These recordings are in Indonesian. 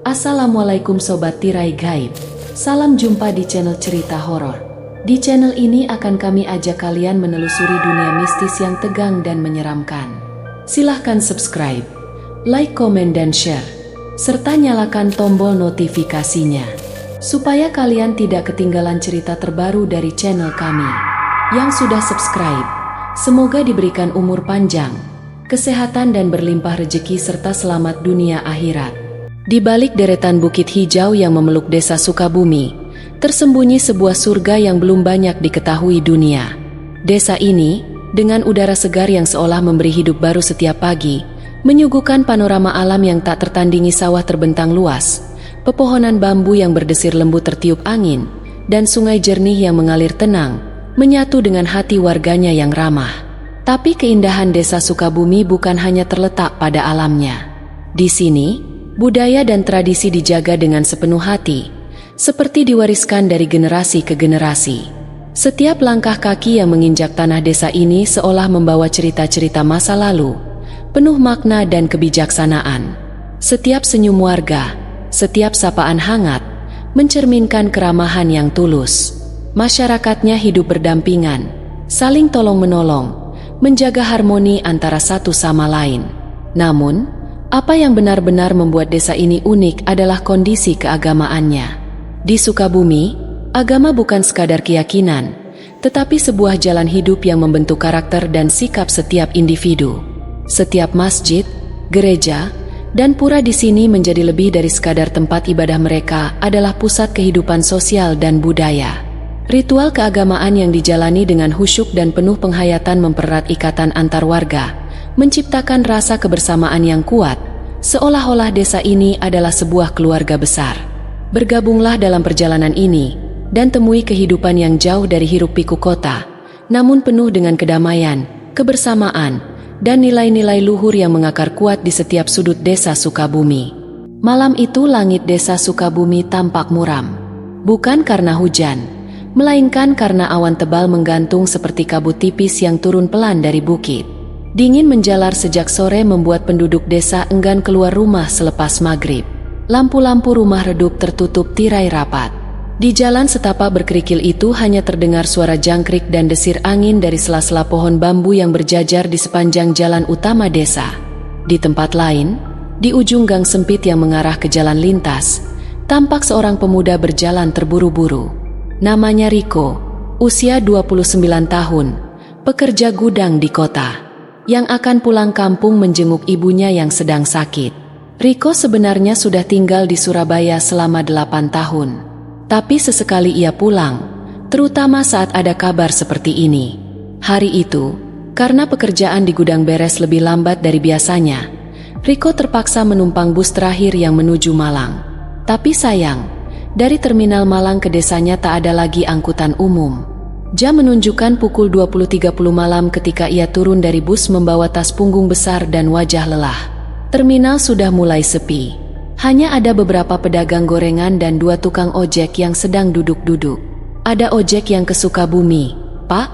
Assalamualaikum Sobat Tirai Gaib. Salam jumpa di channel cerita horor. Di channel ini akan kami ajak kalian menelusuri dunia mistis yang tegang dan menyeramkan. Silahkan subscribe, like, komen, dan share, serta nyalakan tombol notifikasinya, supaya kalian tidak ketinggalan cerita terbaru dari channel kami. Yang sudah subscribe, semoga diberikan umur panjang, kesehatan, dan berlimpah rezeki serta selamat dunia akhirat. Di balik deretan bukit hijau yang memeluk desa Sukabumi, tersembunyi sebuah surga yang belum banyak diketahui dunia. Desa ini, dengan udara segar yang seolah memberi hidup baru setiap pagi, menyuguhkan panorama alam yang tak tertandingi. Sawah terbentang luas, pepohonan bambu yang berdesir lembut tertiup angin, dan sungai jernih yang mengalir tenang, menyatu dengan hati warganya yang ramah. Tapi keindahan desa Sukabumi bukan hanya terletak pada alamnya. Di sini, budaya dan tradisi dijaga dengan sepenuh hati, seperti diwariskan dari generasi ke generasi. Setiap langkah kaki yang menginjak tanah desa ini seolah membawa cerita-cerita masa lalu, penuh makna dan kebijaksanaan. Setiap senyum warga, setiap sapaan hangat, mencerminkan keramahan yang tulus. Masyarakatnya hidup berdampingan, saling tolong-menolong, menjaga harmoni antara satu sama lain. Namun, apa yang benar-benar membuat desa ini unik adalah kondisi keagamaannya. Di Sukabumi, agama bukan sekadar keyakinan, tetapi sebuah jalan hidup yang membentuk karakter dan sikap setiap individu. Setiap masjid, gereja, dan pura di sini menjadi lebih dari sekadar tempat ibadah. Mereka adalah pusat kehidupan sosial dan budaya. Ritual keagamaan yang dijalani dengan khusyuk dan penuh penghayatan mempererat ikatan antar warga, menciptakan rasa kebersamaan yang kuat, seolah-olah desa ini adalah sebuah keluarga besar. Bergabunglah dalam perjalanan ini, dan temui kehidupan yang jauh dari hiruk-pikuk kota, namun penuh dengan kedamaian, kebersamaan, dan nilai-nilai luhur yang mengakar kuat di setiap sudut desa Sukabumi. Malam itu langit desa Sukabumi tampak muram. Bukan karena hujan, melainkan karena awan tebal menggantung seperti kabut tipis yang turun pelan dari bukit. Dingin menjalar sejak sore membuat penduduk desa enggan keluar rumah selepas maghrib. Lampu-lampu rumah redup tertutup tirai rapat. Di jalan setapak berkerikil itu hanya terdengar suara jangkrik dan desir angin dari sela-sela pohon bambu yang berjajar di sepanjang jalan utama desa. Di tempat lain, di ujung gang sempit yang mengarah ke jalan lintas, tampak seorang pemuda berjalan terburu-buru. Namanya Riko, usia 29 tahun, pekerja gudang di kota, yang akan pulang kampung menjenguk ibunya yang sedang sakit. Riko sebenarnya sudah tinggal di Surabaya selama 8 tahun. Tapi sesekali ia pulang, terutama saat ada kabar seperti ini. Hari itu, karena pekerjaan di gudang beres lebih lambat dari biasanya, Riko terpaksa menumpang bus terakhir yang menuju Malang. Tapi sayang, dari terminal Malang ke desanya tak ada lagi angkutan umum. Jam menunjukkan pukul 20.30 malam ketika ia turun dari bus membawa tas punggung besar dan wajah lelah. Terminal sudah mulai sepi. Hanya ada beberapa pedagang gorengan dan 2 tukang ojek yang sedang duduk-duduk. "Ada ojek yang ke Sukabumi, Pak?"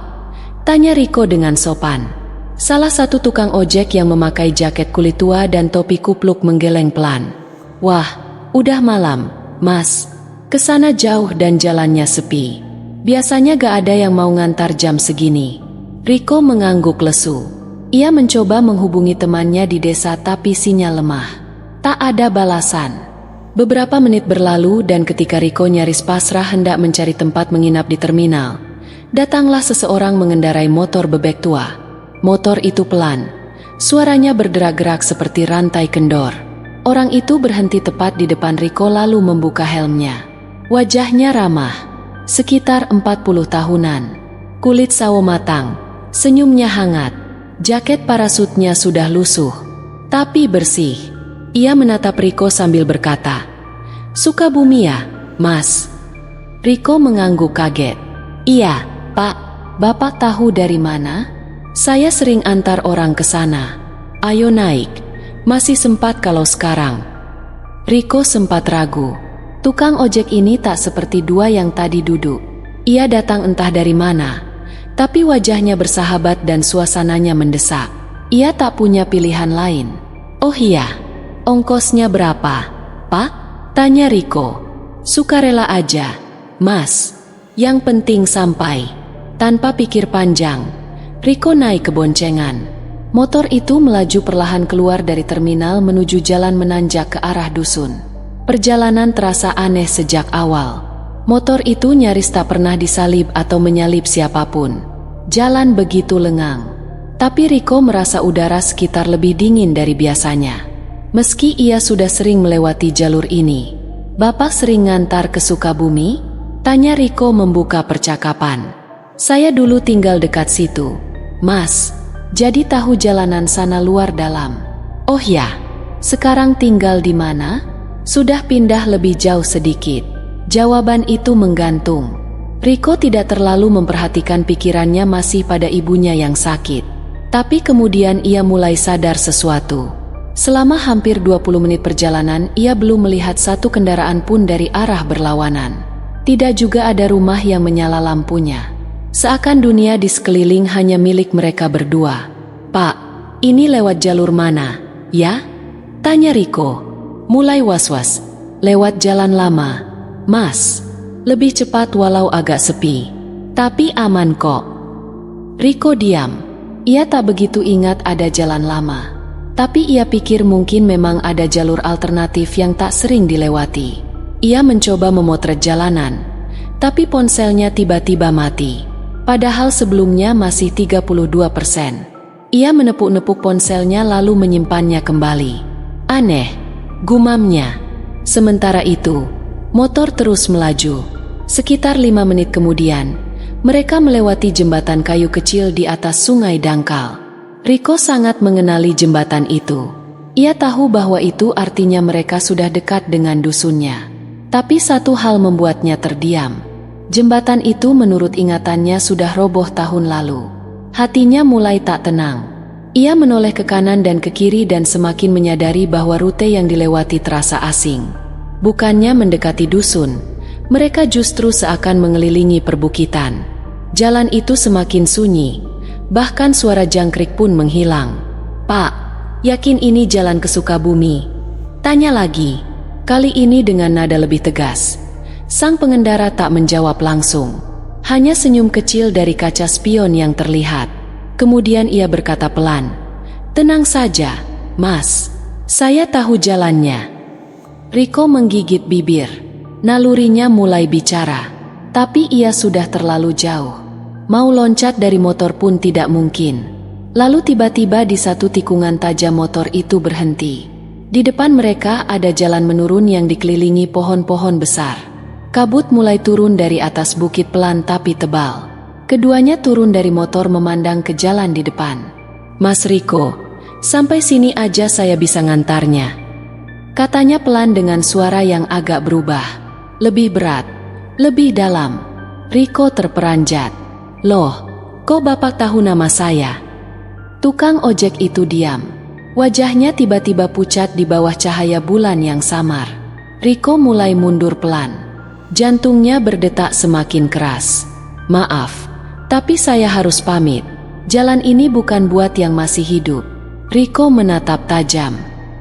tanya Riko dengan sopan. Salah satu tukang ojek yang memakai jaket kulit tua dan topi kupluk menggeleng pelan. "Wah, udah malam, Mas. Kesana jauh dan jalannya sepi. Biasanya gak ada yang mau ngantar jam segini." Riko mengangguk lesu. Ia mencoba menghubungi temannya di desa tapi sinyal lemah. Tak ada balasan. Beberapa menit berlalu dan ketika Riko nyaris pasrah hendak mencari tempat menginap di terminal, datanglah seseorang mengendarai motor bebek tua. Motor itu pelan. Suaranya bergerak-gerak seperti rantai kendor. Orang itu berhenti tepat di depan Riko lalu membuka helmnya. Wajahnya ramah. Sekitar 40 tahunan. Kulit sawo matang, senyumnya hangat. Jaket parasutnya sudah lusuh, tapi bersih. Ia menatap Riko sambil berkata, "Sukabumi ya, Mas?" Riko mengangguk kaget. "Iya, Pak. Bapak tahu dari mana?" "Saya sering antar orang ke sana." "Ayo naik. Masih sempat kalau sekarang." Riko sempat ragu. Tukang ojek ini tak seperti 2 yang tadi duduk. Ia datang entah dari mana, tapi wajahnya bersahabat dan suasananya mendesak. Ia tak punya pilihan lain. "Oh iya, ongkosnya berapa, Pak?" Tanya Riko. Sukarela aja, Mas. Yang penting sampai. Tanpa pikir panjang, Riko naik ke boncengan. Motor itu melaju perlahan keluar dari terminal menuju jalan menanjak ke arah dusun. Perjalanan terasa aneh sejak awal. Motor itu nyaris tak pernah disalip atau menyalip siapapun. Jalan begitu lengang. Tapi Riko merasa udara sekitar lebih dingin dari biasanya. Meski ia sudah sering melewati jalur ini. Bapak sering ngantar ke Sukabumi? Tanya Riko membuka percakapan. Saya dulu tinggal dekat situ, Mas. Jadi tahu jalanan sana luar dalam. Oh ya, sekarang tinggal di mana? Sudah pindah lebih jauh sedikit. Jawaban itu menggantung. Riko tidak terlalu memperhatikan pikirannya masih pada ibunya yang sakit. Tapi kemudian ia mulai sadar sesuatu. Selama hampir 20 menit perjalanan, ia belum melihat satu kendaraan pun dari arah berlawanan. Tidak juga ada rumah yang menyala lampunya. Seakan dunia di sekeliling hanya milik mereka berdua. Pak, ini lewat jalur mana, ya? Tanya Riko. Mulai was-was. Lewat jalan lama, Mas. Lebih cepat walau agak sepi. Tapi aman kok. Riko diam. Ia tak begitu ingat ada jalan lama. Tapi ia pikir mungkin memang ada jalur alternatif yang tak sering dilewati. Ia mencoba memotret jalanan, tapi ponselnya tiba-tiba mati. Padahal sebelumnya masih 32%. Ia menepuk-nepuk ponselnya lalu menyimpannya kembali. Aneh, gumamnya. Sementara itu, motor terus melaju. Sekitar 5 menit kemudian, mereka melewati jembatan kayu kecil di atas sungai dangkal. Riko sangat mengenali jembatan itu. Ia tahu bahwa itu artinya mereka sudah dekat dengan dusunnya. Tapi satu hal membuatnya terdiam. Jembatan itu menurut ingatannya sudah roboh tahun lalu. Hatinya mulai tak tenang. Ia menoleh ke kanan dan ke kiri dan semakin menyadari bahwa rute yang dilewati terasa asing. Bukannya mendekati dusun, mereka justru seakan mengelilingi perbukitan. Jalan itu semakin sunyi. Bahkan suara jangkrik pun menghilang. Pak, yakin ini jalan ke Sukabumi? Tanya lagi. Kali ini dengan nada lebih tegas. Sang pengendara tak menjawab langsung. Hanya senyum kecil dari kaca spion yang terlihat. Kemudian ia berkata pelan. Tenang saja, Mas. Saya tahu jalannya. Riko menggigit bibir. Nalurinya mulai bicara. Tapi ia sudah terlalu jauh. Mau loncat dari motor pun tidak mungkin. Lalu tiba-tiba di satu tikungan tajam motor itu berhenti. Di depan mereka ada jalan menurun yang dikelilingi pohon-pohon besar. Kabut mulai turun dari atas bukit pelan tapi tebal. Keduanya turun dari motor memandang ke jalan di depan. Mas Riko, sampai sini aja saya bisa ngantarnya. Katanya pelan dengan suara yang agak berubah. Lebih berat, lebih dalam. Riko terperanjat. Loh, kok Bapak tahu nama saya? Tukang ojek itu diam. Wajahnya tiba-tiba pucat di bawah cahaya bulan yang samar. Riko mulai mundur pelan. Jantungnya berdetak semakin keras. Maaf, tapi saya harus pamit. Jalan ini bukan buat yang masih hidup. Riko menatap tajam.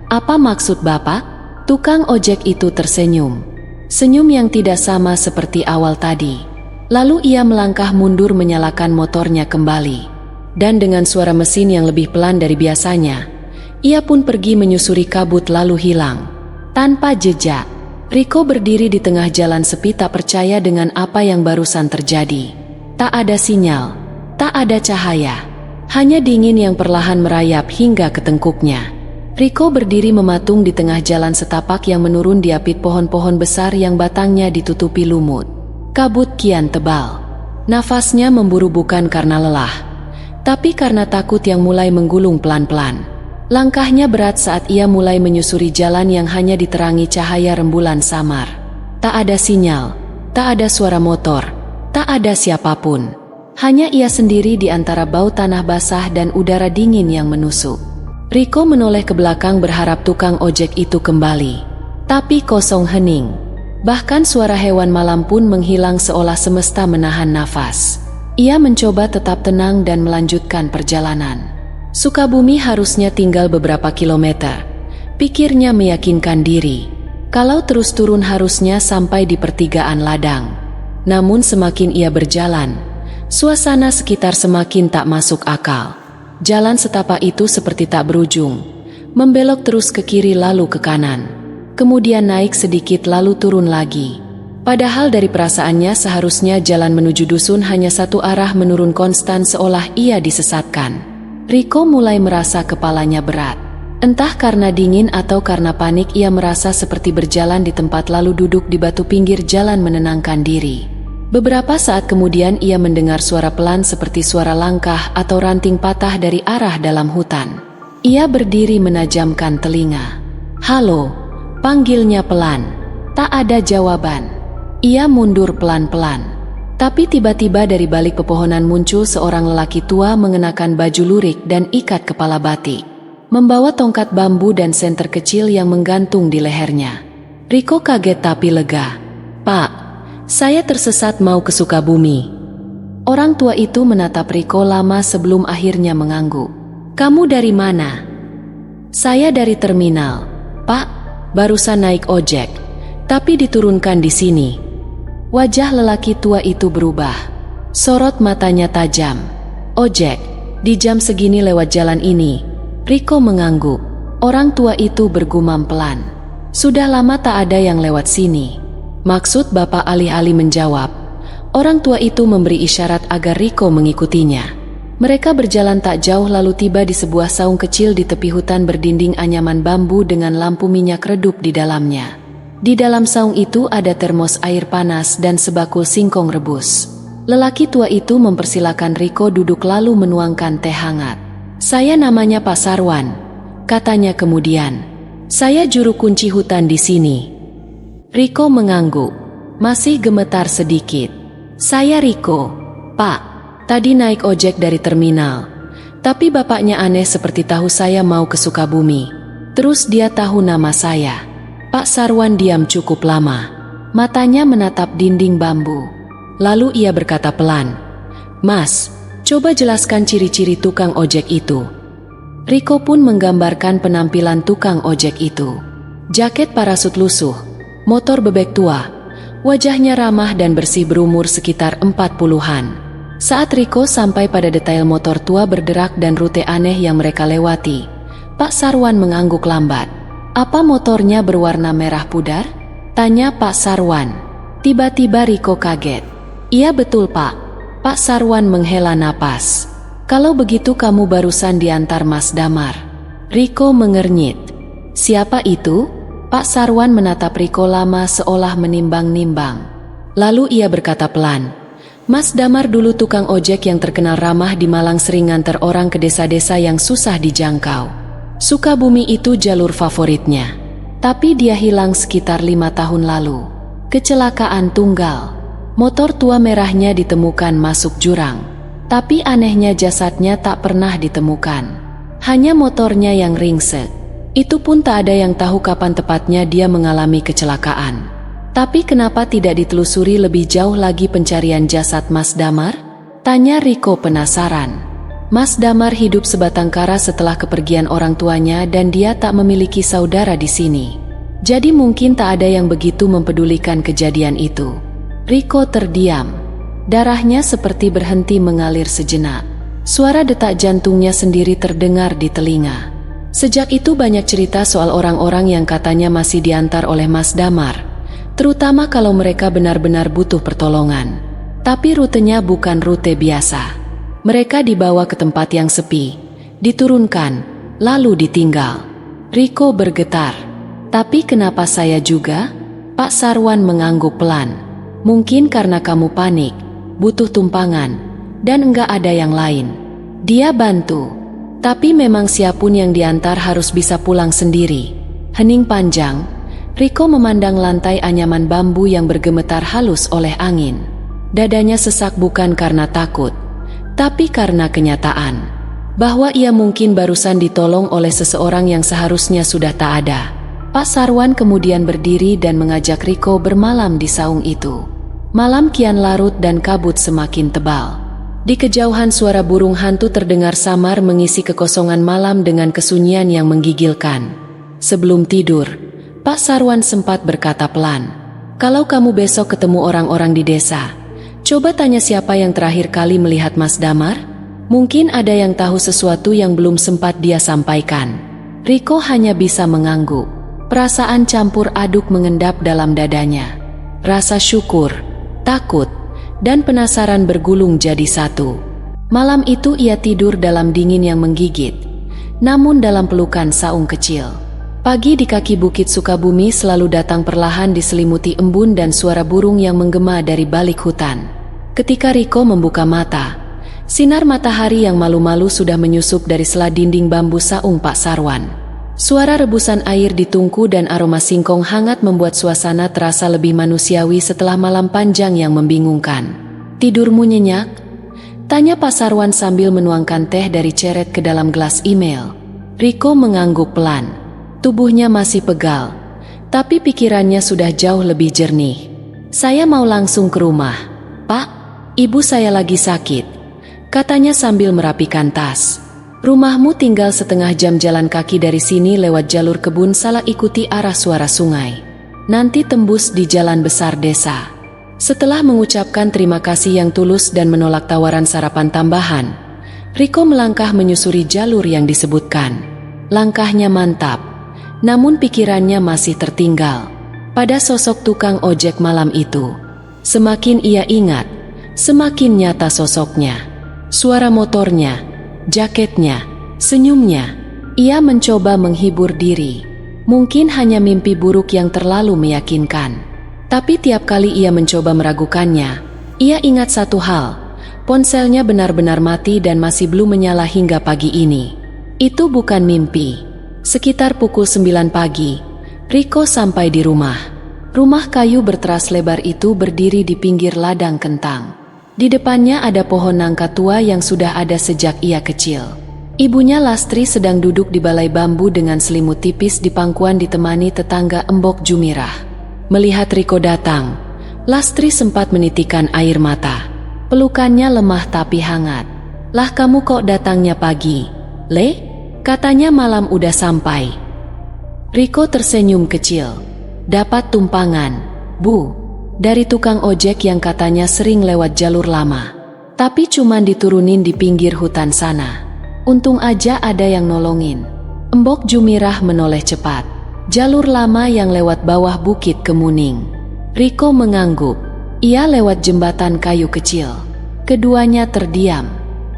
Apa maksud Bapak? Tukang ojek itu tersenyum. Senyum yang tidak sama seperti awal tadi. Lalu ia melangkah mundur menyalakan motornya kembali. Dan dengan suara mesin yang lebih pelan dari biasanya, ia pun pergi menyusuri kabut lalu hilang. Tanpa jejak, Riko berdiri di tengah jalan sepi tak percaya dengan apa yang barusan terjadi. Tak ada sinyal, tak ada cahaya, hanya dingin yang perlahan merayap hingga ke tengkuknya. Riko berdiri mematung di tengah jalan setapak yang menurun diapit pohon-pohon besar yang batangnya ditutupi lumut. Kabut kian tebal. Nafasnya memburu bukan karena lelah, tapi karena takut yang mulai menggulung pelan-pelan. Langkahnya berat saat ia mulai menyusuri jalan yang hanya diterangi cahaya rembulan samar. Tak ada sinyal, tak ada suara motor, tak ada siapapun. Hanya ia sendiri di antara bau tanah basah dan udara dingin yang menusuk. Riko menoleh ke belakang berharap tukang ojek itu kembali. Tapi kosong hening. Bahkan suara hewan malam pun menghilang seolah semesta menahan nafas. Ia mencoba tetap tenang dan melanjutkan perjalanan. Sukabumi harusnya tinggal beberapa kilometer. Pikirnya meyakinkan diri. Kalau terus turun harusnya sampai di pertigaan ladang. Namun semakin ia berjalan, suasana sekitar semakin tak masuk akal. Jalan setapak itu seperti tak berujung, membelok terus ke kiri lalu ke kanan. Kemudian naik sedikit lalu turun lagi. Padahal dari perasaannya seharusnya jalan menuju dusun hanya satu arah menurun konstan seolah ia disesatkan. Riko mulai merasa kepalanya berat. Entah karena dingin atau karena panik ia merasa seperti berjalan di tempat lalu duduk di batu pinggir jalan menenangkan diri. Beberapa saat kemudian ia mendengar suara pelan seperti suara langkah atau ranting patah dari arah dalam hutan. Ia berdiri menajamkan telinga. "Halo," panggilnya pelan. Tak ada jawaban. Ia mundur pelan-pelan. Tapi tiba-tiba dari balik pepohonan muncul seorang lelaki tua mengenakan baju lurik dan ikat kepala batik. Membawa tongkat bambu dan senter kecil yang menggantung di lehernya. Riko kaget tapi lega. "Pak, saya tersesat mau ke Sukabumi." Orang tua itu menatap Riko lama sebelum akhirnya mengangguk. "Kamu dari mana?" "Saya dari terminal, Pak. Barusan naik ojek, tapi diturunkan di sini." Wajah lelaki tua itu berubah. Sorot matanya tajam. "Ojek? Di jam segini lewat jalan ini?" Riko mengangguk. Orang tua itu bergumam pelan. "Sudah lama tak ada yang lewat sini." "Maksud Bapak?" alih-alih menjawab. Orang tua itu memberi isyarat agar Riko mengikutinya. Mereka berjalan tak jauh lalu tiba di sebuah saung kecil di tepi hutan berdinding anyaman bambu dengan lampu minyak redup di dalamnya. Di dalam saung itu ada termos air panas dan sebakul singkong rebus. Lelaki tua itu mempersilakan Riko duduk lalu menuangkan teh hangat. "Saya namanya Pak Sarwan," katanya kemudian. "Saya juru kunci hutan di sini." Riko mengangguk, masih gemetar sedikit. "Saya Riko, Pak. Tadi naik ojek dari terminal. Tapi bapaknya aneh seperti tahu saya mau ke Sukabumi. Terus dia tahu nama saya." Pak Sarwan diam cukup lama. Matanya menatap dinding bambu. Lalu ia berkata pelan, "Mas, coba jelaskan ciri-ciri tukang ojek itu." Riko pun menggambarkan penampilan tukang ojek itu. Jaket parasut lusuh, motor bebek tua, wajahnya ramah dan bersih berumur sekitar 40-an. Saat Riko sampai pada detail motor tua berderak dan rute aneh yang mereka lewati, Pak Sarwan mengangguk lambat. "Apa motornya berwarna merah pudar?" tanya Pak Sarwan. Tiba-tiba Riko kaget. "Iya betul Pak." Pak Sarwan menghela napas. "Kalau begitu kamu barusan diantar Mas Damar." Riko mengernyit. "Siapa itu?" Pak Sarwan menatap Riko lama seolah menimbang-nimbang. Lalu ia berkata pelan, "Mas Damar dulu tukang ojek yang terkenal ramah di Malang, sering nganter orang ke desa-desa yang susah dijangkau. Sukabumi itu jalur favoritnya. Tapi dia hilang sekitar 5 tahun lalu. Kecelakaan tunggal. Motor tua merahnya ditemukan masuk jurang. Tapi anehnya jasadnya tak pernah ditemukan. Hanya motornya yang ringsek. Itu pun tak ada yang tahu kapan tepatnya dia mengalami kecelakaan. Tapi kenapa tidak ditelusuri lebih jauh lagi pencarian jasad Mas Damar?" tanya Riko penasaran. Mas Damar hidup sebatang kara setelah kepergian orang tuanya dan dia tak memiliki saudara di sini. Jadi mungkin tak ada yang begitu mempedulikan kejadian itu. Riko terdiam. Darahnya seperti berhenti mengalir sejenak. Suara detak jantungnya sendiri terdengar di telinga. Sejak itu banyak cerita soal orang-orang yang katanya masih diantar oleh Mas Damar, terutama kalau mereka benar-benar butuh pertolongan. Tapi rutenya bukan rute biasa. Mereka dibawa ke tempat yang sepi, diturunkan, lalu ditinggal. Riko bergetar. "Tapi kenapa saya juga?" Pak Sarwan mengangguk pelan. "Mungkin karena kamu panik, butuh tumpangan, dan enggak ada yang lain." Dia bantu. "Tapi memang siapapun yang diantar harus bisa pulang sendiri." Hening panjang, Riko memandang lantai anyaman bambu yang bergemetar halus oleh angin. Dadanya sesak bukan karena takut, tapi karena kenyataan bahwa ia mungkin barusan ditolong oleh seseorang yang seharusnya sudah tak ada. Pak Sarwan kemudian berdiri dan mengajak Riko bermalam di saung itu. Malam kian larut dan kabut semakin tebal. Di kejauhan suara burung hantu terdengar samar mengisi kekosongan malam dengan kesunyian yang menggigilkan. Sebelum tidur, Pak Sarwan sempat berkata pelan, "Kalau kamu besok ketemu orang-orang di desa, coba tanya siapa yang terakhir kali melihat Mas Damar? Mungkin ada yang tahu sesuatu yang belum sempat dia sampaikan." Riko hanya bisa mengangguk. Perasaan campur aduk mengendap dalam dadanya. Rasa syukur, takut, dan penasaran bergulung jadi satu. Malam itu ia tidur dalam dingin yang menggigit, namun dalam pelukan saung kecil. Pagi di kaki Bukit Sukabumi selalu datang perlahan diselimuti embun dan suara burung yang menggema dari balik hutan. Ketika Riko membuka mata, sinar matahari yang malu-malu sudah menyusup dari sela dinding bambu saung Pak Sarwan. Suara rebusan air di tungku dan aroma singkong hangat membuat suasana terasa lebih manusiawi setelah malam panjang yang membingungkan. "Tidurmu nyenyak?" tanya Pak Sarwan sambil menuangkan teh dari ceret ke dalam gelas email. Riko mengangguk pelan. Tubuhnya masih pegal, tapi pikirannya sudah jauh lebih jernih. "Saya mau langsung ke rumah, Pak. Ibu saya lagi sakit," katanya sambil merapikan tas. "Rumahmu tinggal setengah jam jalan kaki dari sini lewat jalur kebun salah ikuti arah suara sungai. Nanti tembus di jalan besar desa." Setelah mengucapkan terima kasih yang tulus dan menolak tawaran sarapan tambahan, Riko melangkah menyusuri jalur yang disebutkan. Langkahnya mantap, namun pikirannya masih tertinggal pada sosok tukang ojek malam itu. Semakin ia ingat, semakin nyata sosoknya. Suara motornya, jaketnya, senyumnya. Ia mencoba menghibur diri. Mungkin hanya mimpi buruk yang terlalu meyakinkan. Tapi tiap kali ia mencoba meragukannya, ia ingat satu hal, ponselnya benar-benar mati dan masih belum menyala hingga pagi ini. Itu bukan mimpi. Sekitar pukul 9 pagi, Riko sampai di rumah. Rumah kayu berteras lebar itu berdiri di pinggir ladang kentang. Di depannya ada pohon nangka tua yang sudah ada sejak ia kecil. Ibunya Lastri sedang duduk di balai bambu dengan selimut tipis di pangkuan ditemani tetangga Embok Jumirah. Melihat Riko datang, Lastri sempat menitikkan air mata. Pelukannya lemah tapi hangat. "Lah kamu kok datangnya pagi, Le?" katanya malam udah sampai. Riko tersenyum kecil. "Dapat tumpangan, Bu, dari tukang ojek yang katanya sering lewat jalur lama. Tapi cuman diturunin di pinggir hutan sana. Untung aja ada yang nolongin." Embok Jumirah menoleh cepat. "Jalur lama yang lewat bawah Bukit Kemuning." Riko mengangguk. Ia lewat jembatan kayu kecil. Keduanya terdiam.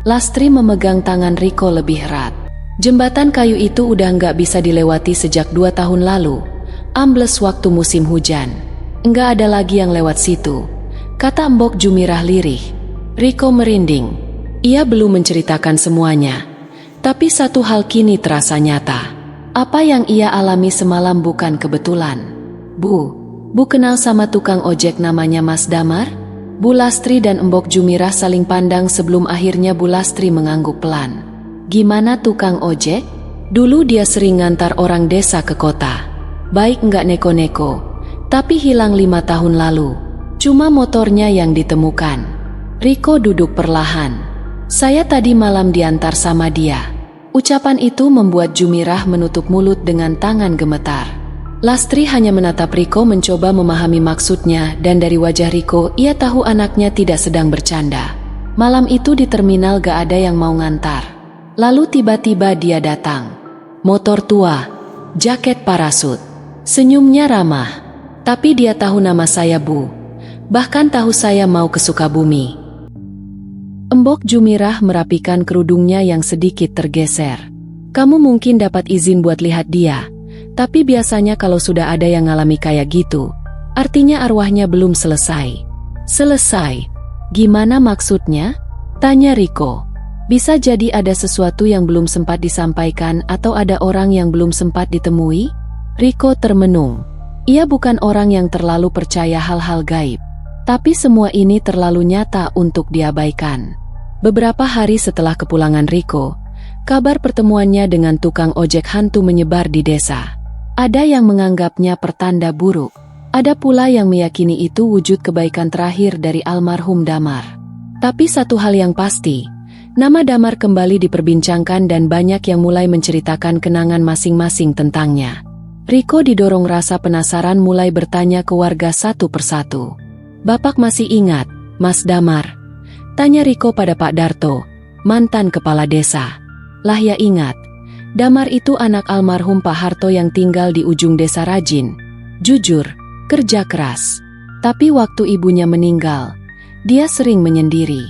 Lastri memegang tangan Riko lebih erat. Jembatan kayu itu udah nggak bisa dilewati sejak 2 tahun lalu. Ambles waktu musim hujan. "Nggak ada lagi yang lewat situ," kata Embok Jumirah lirih. Riko merinding. Ia belum menceritakan semuanya. Tapi satu hal kini terasa nyata. Apa yang ia alami semalam bukan kebetulan. Bu kenal sama tukang ojek namanya Mas Damar?" Bu Lastri dan Embok Jumirah saling pandang sebelum akhirnya Bu Lastri mengangguk pelan. "Gimana tukang ojek? Dulu dia sering ngantar orang desa ke kota. Baik nggak neko-neko, tapi hilang 5 tahun lalu. Cuma motornya yang ditemukan." Riko duduk perlahan. "Saya tadi malam diantar sama dia." Ucapan itu membuat Jumirah menutup mulut dengan tangan gemetar. Lastri hanya menatap Riko mencoba memahami maksudnya, dan dari wajah Riko ia tahu anaknya tidak sedang bercanda. Malam itu di terminal gak ada yang mau ngantar. Lalu tiba-tiba dia datang. Motor tua, jaket parasut, senyumnya ramah. "Tapi dia tahu nama saya, Bu. Bahkan tahu saya mau ke Sukabumi." Embok Jumirah merapikan kerudungnya yang sedikit tergeser. "Kamu mungkin dapat izin buat lihat dia. Tapi biasanya kalau sudah ada yang ngalami kayak gitu, artinya arwahnya belum selesai." "Selesai? Gimana maksudnya?" tanya Riko. "Bisa jadi ada sesuatu yang belum sempat disampaikan atau ada orang yang belum sempat ditemui?" Riko termenung. Ia bukan orang yang terlalu percaya hal-hal gaib. Tapi semua ini terlalu nyata untuk diabaikan. Beberapa hari setelah kepulangan Riko, kabar pertemuannya dengan tukang ojek hantu menyebar di desa. Ada yang menganggapnya pertanda buruk. Ada pula yang meyakini itu wujud kebaikan terakhir dari almarhum Damar. Tapi satu hal yang pasti, nama Damar kembali diperbincangkan dan banyak yang mulai menceritakan kenangan masing-masing tentangnya. Riko didorong rasa penasaran mulai bertanya ke warga satu persatu. "Bapak masih ingat, Mas Damar?" tanya Riko pada Pak Darto, mantan kepala desa. "Lah ya ingat, Damar itu anak almarhum Pak Harto yang tinggal di ujung desa, rajin, jujur, kerja keras. Tapi waktu ibunya meninggal, dia sering menyendiri.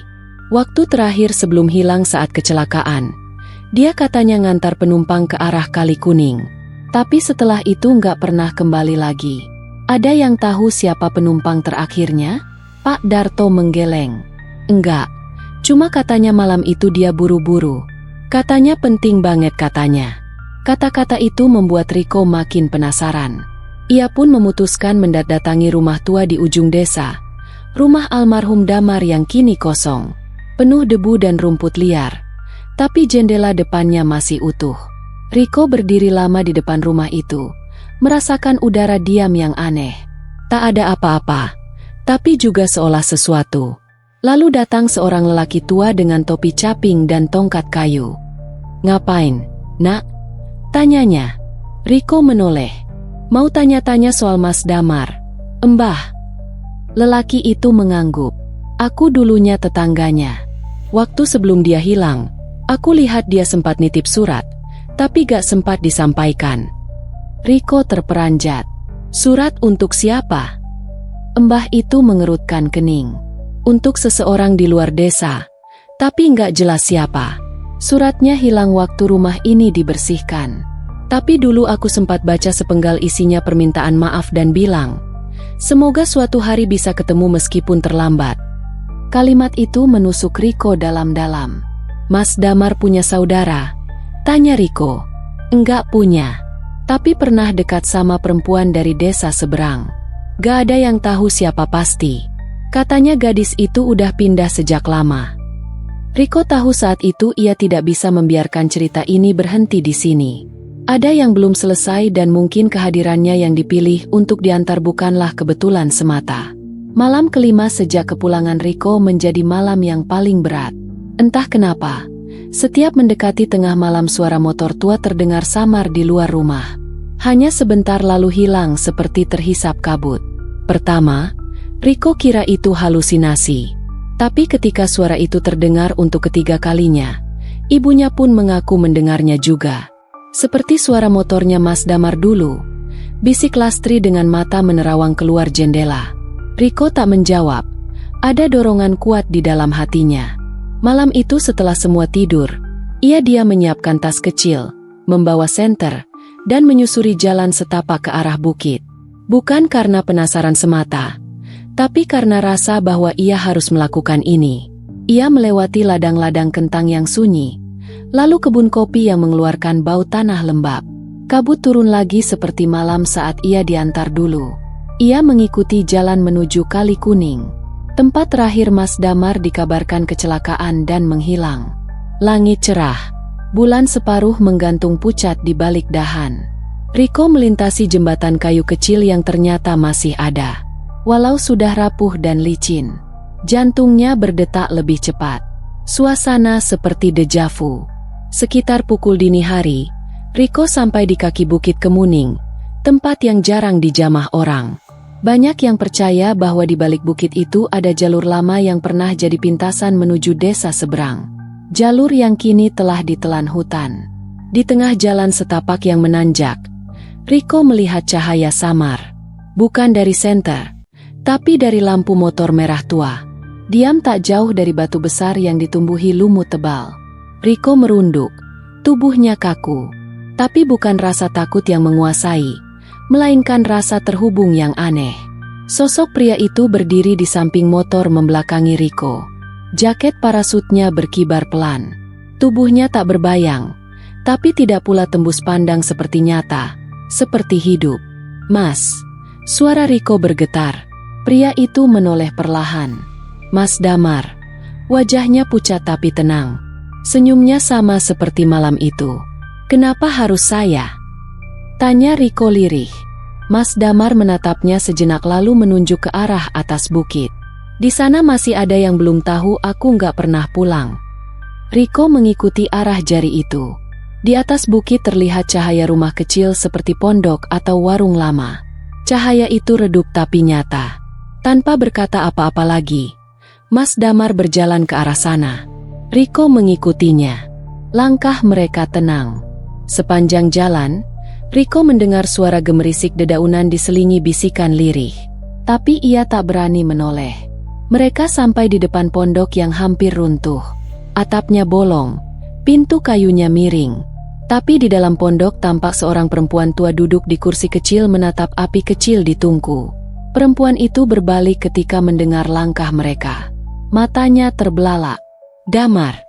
Waktu terakhir sebelum hilang saat kecelakaan, dia katanya ngantar penumpang ke arah Kali Kuning. Tapi setelah itu nggak pernah kembali lagi. Ada yang tahu siapa penumpang terakhirnya?" Pak Darto menggeleng. "Enggak, cuma katanya malam itu dia buru-buru. Katanya penting banget katanya." Kata-kata itu membuat Riko makin penasaran. Ia pun memutuskan mendatangi rumah tua di ujung desa. Rumah almarhum Damar yang kini kosong, penuh debu dan rumput liar. Tapi jendela depannya masih utuh. Riko berdiri lama di depan rumah itu, merasakan udara diam yang aneh. Tak ada apa-apa, tapi juga seolah sesuatu. Lalu datang seorang lelaki tua dengan topi caping dan tongkat kayu. "Ngapain, Nak?" tanyanya. Riko menoleh. "Mau tanya-tanya soal Mas Damar, Mbah." Lelaki itu mengangguk. "Aku dulunya tetangganya. Waktu sebelum dia hilang, aku lihat dia sempat nitip surat, tapi gak sempat disampaikan." Riko terperanjat. "Surat untuk siapa?" Mbah itu mengerutkan kening. "Untuk seseorang di luar desa, tapi gak jelas siapa. Suratnya hilang waktu rumah ini dibersihkan. Tapi dulu aku sempat baca sepenggal isinya permintaan maaf dan bilang, semoga suatu hari bisa ketemu meskipun terlambat." Kalimat itu menusuk Riko dalam-dalam. "Mas Damar punya saudara?" tanya Riko. "Enggak punya, tapi pernah dekat sama perempuan dari desa seberang. Gak ada yang tahu siapa pasti. Katanya gadis itu udah pindah sejak lama." Riko tahu saat itu ia tidak bisa membiarkan cerita ini berhenti di sini. Ada yang belum selesai dan mungkin kehadirannya yang dipilih untuk diantar bukanlah kebetulan semata. Malam kelima sejak kepulangan Riko menjadi malam yang paling berat. Entah kenapa, setiap mendekati tengah malam suara motor tua terdengar samar di luar rumah. Hanya sebentar lalu hilang seperti terhisap kabut. Pertama, Riko kira itu halusinasi. Tapi ketika suara itu terdengar untuk ketiga kalinya, ibunya pun mengaku mendengarnya juga. Seperti suara motornya Mas Damar dulu, bisik Lastri dengan mata menerawang keluar jendela. Riko tak menjawab. Ada dorongan kuat di dalam hatinya. Malam itu setelah semua tidur, ia diam menyiapkan tas kecil, membawa senter, dan menyusuri jalan setapak ke arah bukit. Bukan karena penasaran semata, tapi karena rasa bahwa ia harus melakukan ini. Ia melewati ladang-ladang kentang yang sunyi, lalu kebun kopi yang mengeluarkan bau tanah lembab. Kabut turun lagi seperti malam saat ia diantar dulu. Ia mengikuti jalan menuju Kali Kuning, tempat terakhir Mas Damar dikabarkan kecelakaan dan menghilang. Langit cerah, bulan separuh menggantung pucat di balik dahan. Riko melintasi jembatan kayu kecil yang ternyata masih ada. Walau sudah rapuh dan licin, jantungnya berdetak lebih cepat. Suasana seperti deja vu. Sekitar pukul dini hari, Riko sampai di kaki Bukit Kemuning, tempat yang jarang dijamah orang. Banyak yang percaya bahwa di balik bukit itu ada jalur lama yang pernah jadi pintasan menuju desa seberang. Jalur yang kini telah ditelan hutan. Di tengah jalan setapak yang menanjak, Riko melihat cahaya samar. Bukan dari senter, tapi dari lampu motor merah tua. Diam tak jauh dari batu besar yang ditumbuhi lumut tebal. Riko merunduk, tubuhnya kaku. Tapi bukan rasa takut yang menguasai, melainkan rasa terhubung yang aneh. Sosok pria itu berdiri di samping motor membelakangi Riko. Jaket parasutnya berkibar pelan. Tubuhnya tak berbayang, tapi tidak pula tembus pandang seperti nyata, seperti hidup. "Mas." Suara Riko bergetar. Pria itu menoleh perlahan. "Mas Damar." Wajahnya pucat tapi tenang. Senyumnya sama seperti malam itu. "Kenapa harus saya?" tanya Riko lirih. Mas Damar menatapnya sejenak lalu menunjuk ke arah atas bukit. "Di sana masih ada yang belum tahu aku nggak pernah pulang." Riko mengikuti arah jari itu. Di atas bukit terlihat cahaya rumah kecil seperti pondok atau warung lama. Cahaya itu redup tapi nyata. Tanpa berkata apa-apa lagi, Mas Damar berjalan ke arah sana. Riko mengikutinya. Langkah mereka tenang. Sepanjang jalan, Riko mendengar suara gemerisik dedaunan diselingi bisikan lirih. Tapi ia tak berani menoleh. Mereka sampai di depan pondok yang hampir runtuh. Atapnya bolong, pintu kayunya miring. Tapi di dalam pondok tampak seorang perempuan tua duduk di kursi kecil menatap api kecil di tungku. Perempuan itu berbalik ketika mendengar langkah mereka. Matanya terbelalak. Damar.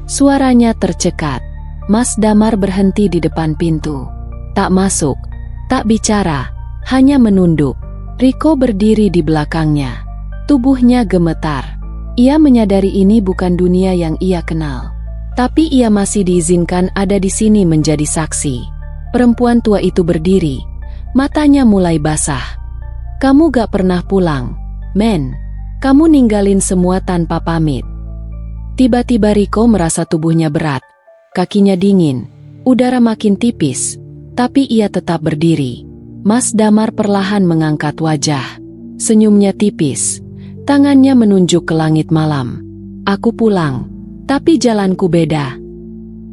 Suaranya tercekat. Mas Damar berhenti di depan pintu. Tak masuk, tak bicara, hanya menunduk. Riko berdiri di belakangnya. Tubuhnya gemetar. Ia menyadari ini bukan dunia yang ia kenal. Tapi ia masih diizinkan ada di sini menjadi saksi. Perempuan tua itu berdiri. Matanya mulai basah. Kamu gak pernah pulang, men. Kamu ninggalin semua tanpa pamit. Tiba-tiba Riko merasa tubuhnya berat. Kakinya dingin. Udara makin tipis. Tapi ia tetap berdiri. Mas Damar perlahan mengangkat wajah. Senyumnya tipis. Tangannya menunjuk ke langit malam. Aku pulang. Tapi jalanku beda.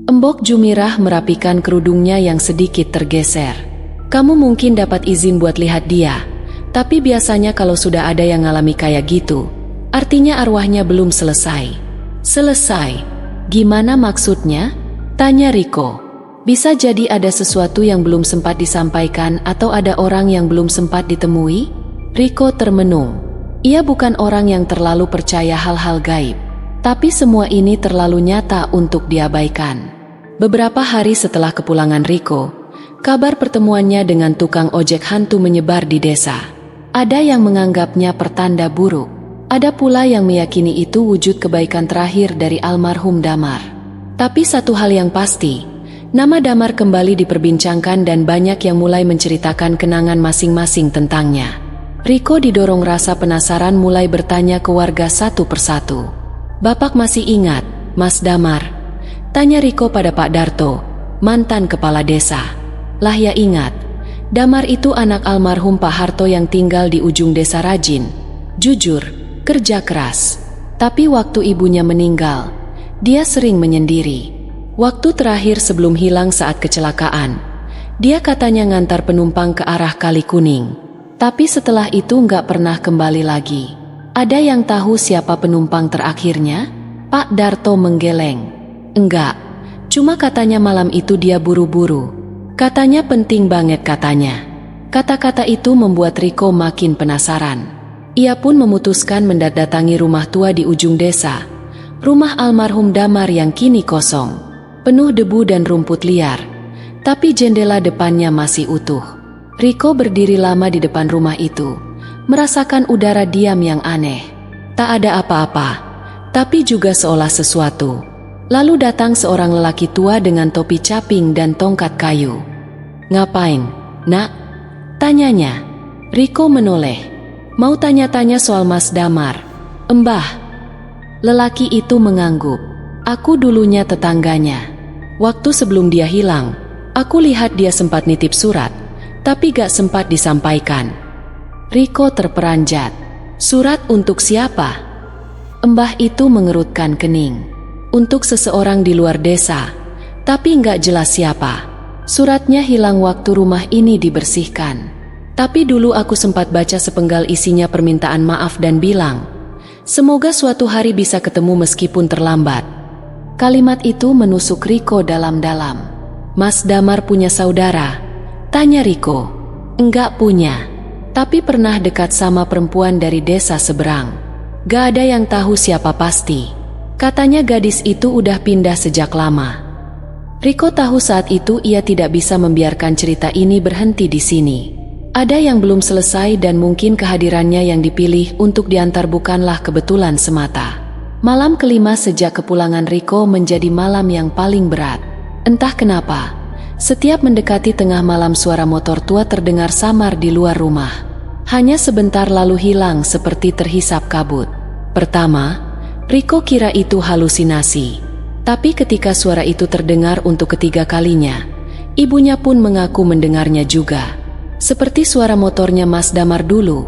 Embok Jumirah merapikan kerudungnya yang sedikit tergeser. Kamu mungkin dapat izin buat lihat dia. Tapi biasanya kalau sudah ada yang ngalami kayak gitu, artinya arwahnya belum selesai. Selesai? Gimana maksudnya? Tanya Riko. Bisa jadi ada sesuatu yang belum sempat disampaikan atau ada orang yang belum sempat ditemui? Riko termenung. Ia bukan orang yang terlalu percaya hal-hal gaib. Tapi semua ini terlalu nyata untuk diabaikan. Beberapa hari setelah kepulangan Riko, kabar pertemuannya dengan tukang ojek hantu menyebar di desa. Ada yang menganggapnya pertanda buruk. Ada pula yang meyakini itu wujud kebaikan terakhir dari almarhum Damar. Tapi satu hal yang pasti, nama Damar kembali diperbincangkan dan banyak yang mulai menceritakan kenangan masing-masing tentangnya. Riko didorong rasa penasaran mulai bertanya ke warga satu persatu. Bapak masih ingat, Mas Damar? Tanya Riko pada Pak Darto, mantan kepala desa. Lah ya ingat, Damar itu anak almarhum Pak Harto yang tinggal di ujung desa rajin. Jujur, kerja keras. Tapi waktu ibunya meninggal, dia sering menyendiri. Waktu terakhir sebelum hilang saat kecelakaan, dia katanya ngantar penumpang ke arah Kali Kuning. Tapi setelah itu nggak pernah kembali lagi. Ada yang tahu siapa penumpang terakhirnya? Pak Darto menggeleng. Enggak, cuma katanya malam itu dia buru-buru. Katanya penting banget katanya. Kata-kata itu membuat Riko makin penasaran. Ia pun memutuskan mendatangi rumah tua di ujung desa. Rumah almarhum Damar yang kini kosong. Penuh debu dan rumput liar. Tapi jendela depannya masih utuh. Riko berdiri lama di depan rumah itu. Merasakan udara diam yang aneh. Tak ada apa-apa, tapi juga seolah sesuatu. Lalu datang seorang lelaki tua dengan topi caping dan tongkat kayu. Ngapain, nak? Tanyanya. Riko menoleh. Mau tanya-tanya soal Mas Damar. Embah. Lelaki itu mengangguk. Aku dulunya tetangganya. Waktu sebelum dia hilang, aku lihat dia sempat nitip surat, tapi gak sempat disampaikan. Riko terperanjat. Surat untuk siapa? Embah itu mengerutkan kening. Untuk seseorang di luar desa, tapi nggak jelas siapa. Suratnya hilang waktu rumah ini dibersihkan. Tapi dulu aku sempat baca sepenggal isinya permintaan maaf dan bilang, semoga suatu hari bisa ketemu meskipun terlambat. Kalimat itu menusuk Riko dalam-dalam. Mas Damar punya saudara? Tanya Riko. Enggak punya. Tapi pernah dekat sama perempuan dari desa seberang. Gak ada yang tahu siapa pasti. Katanya gadis itu udah pindah sejak lama. Riko tahu saat itu ia tidak bisa membiarkan cerita ini berhenti di sini. Ada yang belum selesai dan mungkin kehadirannya yang dipilih untuk diantar bukanlah kebetulan semata. Malam kelima sejak kepulangan Riko menjadi malam yang paling berat. Entah kenapa, setiap mendekati tengah malam suara motor tua terdengar samar di luar rumah. Hanya sebentar lalu hilang seperti terhisap kabut. Pertama, Riko kira itu halusinasi. Tapi ketika suara itu terdengar untuk ketiga kalinya, ibunya pun mengaku mendengarnya juga. Seperti suara motornya Mas Damar dulu,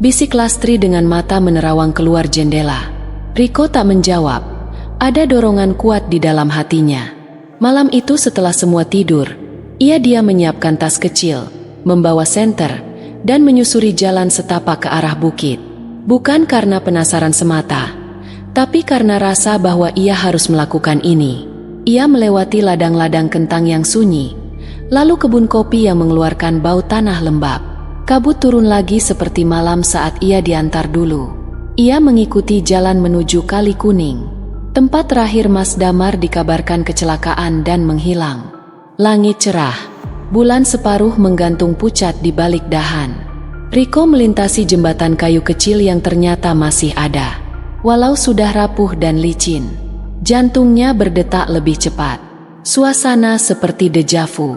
bisik Lastri dengan mata menerawang keluar jendela. Riko tak menjawab. Ada dorongan kuat di dalam hatinya. Malam itu setelah semua tidur, ia diam menyiapkan tas kecil, membawa senter, dan menyusuri jalan setapak ke arah bukit. Bukan karena penasaran semata, tapi karena rasa bahwa ia harus melakukan ini. Ia melewati ladang-ladang kentang yang sunyi, lalu kebun kopi yang mengeluarkan bau tanah lembab. Kabut turun lagi seperti malam saat ia diantar dulu. Ia mengikuti jalan menuju Kali Kuning, tempat terakhir Mas Damar dikabarkan kecelakaan dan menghilang. Langit cerah, bulan separuh menggantung pucat di balik dahan. Riko melintasi jembatan kayu kecil yang ternyata masih ada. Walau sudah rapuh dan licin, jantungnya berdetak lebih cepat. Suasana seperti deja vu.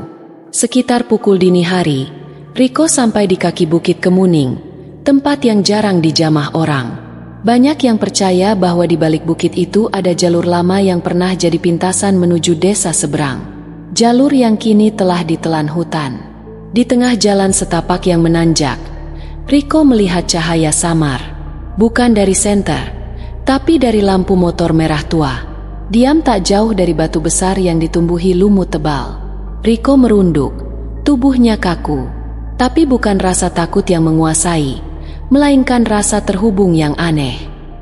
Sekitar pukul dini hari, Riko sampai di kaki Bukit Kemuning, tempat yang jarang dijamah orang. Banyak yang percaya bahwa di balik bukit itu ada jalur lama yang pernah jadi pintasan menuju desa seberang. Jalur yang kini telah ditelan hutan. Di tengah jalan setapak yang menanjak, Riko melihat cahaya samar. Bukan dari senter, tapi dari lampu motor merah tua. Diam tak jauh dari batu besar yang ditumbuhi lumut tebal. Riko merunduk, tubuhnya kaku. Tapi bukan rasa takut yang menguasai, melainkan rasa terhubung yang aneh.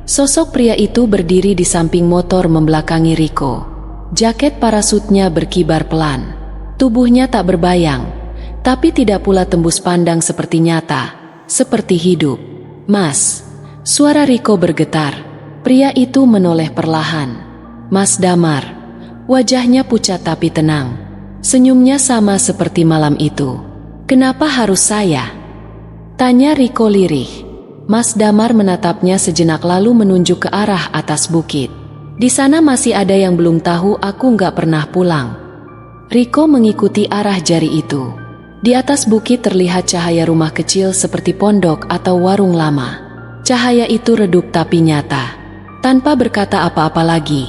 Sosok pria itu berdiri di samping motor membelakangi Riko. Jaket parasutnya berkibar pelan. Tubuhnya tak berbayang, tapi tidak pula tembus pandang seperti nyata, seperti hidup. "Mas." Suara Riko bergetar. Pria itu menoleh perlahan. "Mas Damar." Wajahnya pucat tapi tenang. Senyumnya sama seperti malam itu. "Kenapa harus saya?" tanya Riko lirih. Mas Damar menatapnya sejenak lalu menunjuk ke arah atas bukit. "Di sana masih ada yang belum tahu aku nggak pernah pulang." Riko mengikuti arah jari itu. Di atas bukit terlihat cahaya rumah kecil seperti pondok atau warung lama. Cahaya itu redup tapi nyata. Tanpa berkata apa-apa lagi,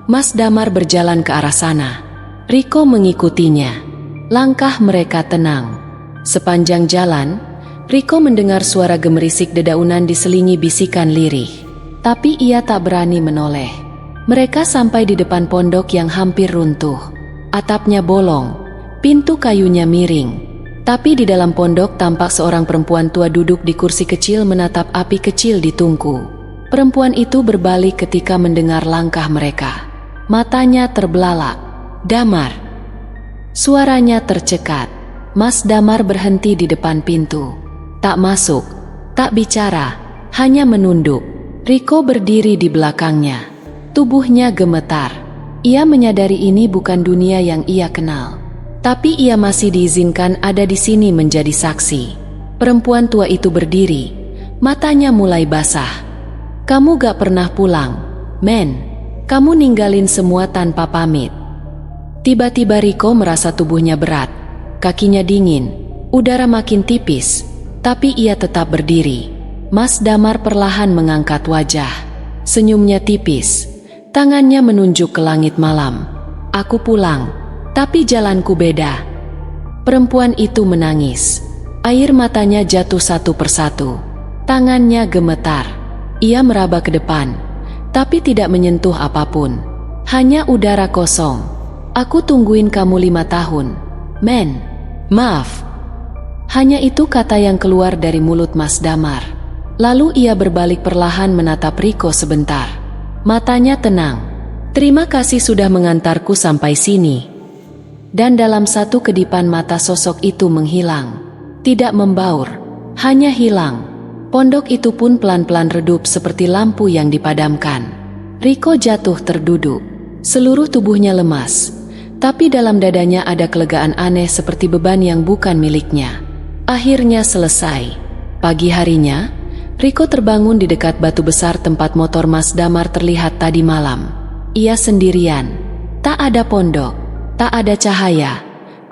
Mas Damar berjalan ke arah sana. Riko mengikutinya. Langkah mereka tenang. Sepanjang jalan, Riko mendengar suara gemerisik dedaunan diselingi bisikan lirih. Tapi ia tak berani menoleh. Mereka sampai di depan pondok yang hampir runtuh. Atapnya bolong, pintu kayunya miring. Tapi di dalam pondok tampak seorang perempuan tua duduk di kursi kecil menatap api kecil di tungku. Perempuan itu berbalik ketika mendengar langkah mereka. Matanya terbelalak. "Damar." Suaranya tercekat. Mas Damar berhenti di depan pintu. Tak masuk, tak bicara, hanya menunduk. Riko berdiri di belakangnya. Tubuhnya gemetar. Ia menyadari ini bukan dunia yang ia kenal. Tapi ia masih diizinkan ada di sini menjadi saksi. Perempuan tua itu berdiri. Matanya mulai basah. "Kamu gak pernah pulang, men. Kamu ninggalin semua tanpa pamit." Tiba-tiba Riko merasa tubuhnya berat. Kakinya dingin, udara makin tipis. Tapi ia tetap berdiri. Mas Damar perlahan mengangkat wajah. Senyumnya tipis. Tangannya menunjuk ke langit malam. "Aku pulang, tapi jalanku beda." Perempuan itu menangis. Air matanya jatuh satu persatu. Tangannya gemetar. Ia meraba ke depan, tapi tidak menyentuh apapun. Hanya udara kosong. "Aku tungguin kamu 5 tahun, men. Maaf." Hanya itu kata yang keluar dari mulut Mas Damar. Lalu ia berbalik perlahan menatap Riko sebentar. Matanya tenang. "Terima kasih sudah mengantarku sampai sini." Dan dalam satu kedipan mata sosok itu menghilang. Tidak membaur, hanya hilang. Pondok itu pun pelan-pelan redup seperti lampu yang dipadamkan. Riko jatuh terduduk. Seluruh tubuhnya lemas. Tapi dalam dadanya ada kelegaan aneh seperti beban yang bukan miliknya. Akhirnya selesai. Pagi harinya, Riko terbangun di dekat batu besar tempat motor Mas Damar terlihat tadi malam. Ia sendirian. Tak ada pondok, tak ada cahaya,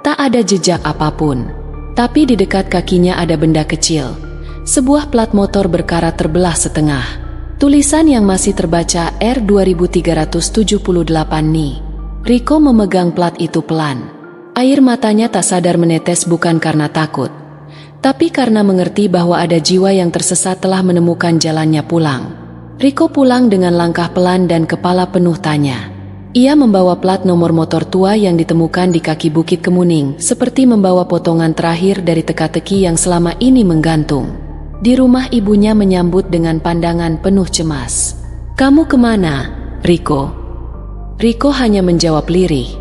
tak ada jejak apapun. Tapi di dekat kakinya ada benda kecil. Sebuah plat motor berkarat terbelah setengah. Tulisan yang masih terbaca R2378 nih. Riko memegang plat itu pelan. Air matanya tak sadar menetes bukan karena takut, tapi karena mengerti bahwa ada jiwa yang tersesat telah menemukan jalannya pulang. Riko pulang dengan langkah pelan dan kepala penuh tanya. Ia membawa plat nomor motor tua yang ditemukan di kaki Bukit Kemuning, seperti membawa potongan terakhir dari teka-teki yang selama ini menggantung. Di rumah ibunya menyambut dengan pandangan penuh cemas. "Kamu kemana, Riko?" Riko hanya menjawab lirih,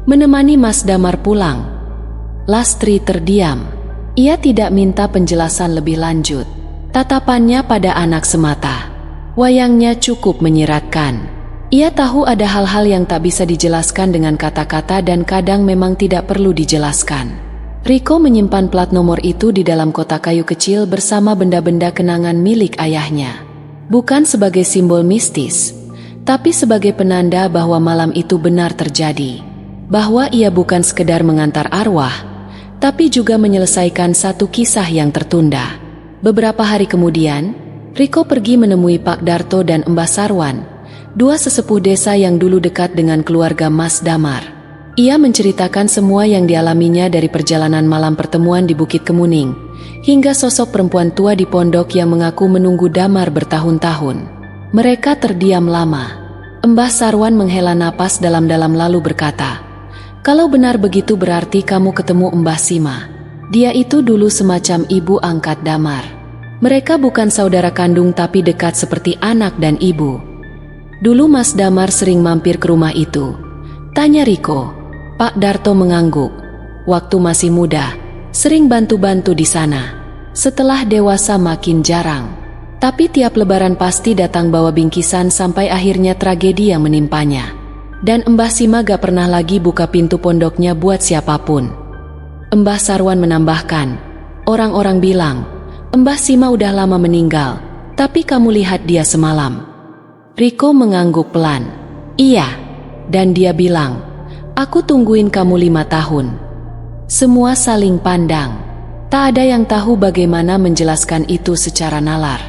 "Menemani Mas Damar pulang." Lastri terdiam. Ia tidak minta penjelasan lebih lanjut. Tatapannya pada anak semata. Wayangnya cukup menyiratkan. Ia tahu ada hal-hal yang tak bisa dijelaskan dengan kata-kata dan kadang memang tidak perlu dijelaskan. Riko menyimpan plat nomor itu di dalam kotak kayu kecil bersama benda-benda kenangan milik ayahnya. Bukan sebagai simbol mistis, tapi sebagai penanda bahwa malam itu benar terjadi. Bahwa ia bukan sekedar mengantar arwah, tapi juga menyelesaikan satu kisah yang tertunda. Beberapa hari kemudian, Riko pergi menemui Pak Darto dan Mbah Sarwan, dua sesepuh desa yang dulu dekat dengan keluarga Mas Damar. Ia menceritakan semua yang dialaminya dari perjalanan malam pertemuan di Bukit Kemuning, hingga sosok perempuan tua di pondok yang mengaku menunggu Damar bertahun-tahun. Mereka terdiam lama. Mbah Sarwan menghela napas dalam-dalam lalu berkata, "Kalau benar begitu berarti kamu ketemu Mbah Sima. Dia itu dulu semacam ibu angkat Damar. Mereka bukan saudara kandung tapi dekat seperti anak dan ibu." "Dulu Mas Damar sering mampir ke rumah itu?" tanya Riko. Pak Darto mengangguk. "Waktu masih muda, sering bantu-bantu di sana. Setelah dewasa makin jarang. Tapi tiap lebaran pasti datang bawa bingkisan sampai akhirnya tragedi yang menimpanya. Dan Mbah Sima gak pernah lagi buka pintu pondoknya buat siapapun." Mbah Sarwan menambahkan, "Orang-orang bilang, Mbah Sima udah lama meninggal, tapi kamu lihat dia semalam." Riko mengangguk pelan. "Iya." Dan dia bilang, "Aku tungguin kamu 5 tahun." Semua saling pandang. Tak ada yang tahu bagaimana menjelaskan itu secara nalar.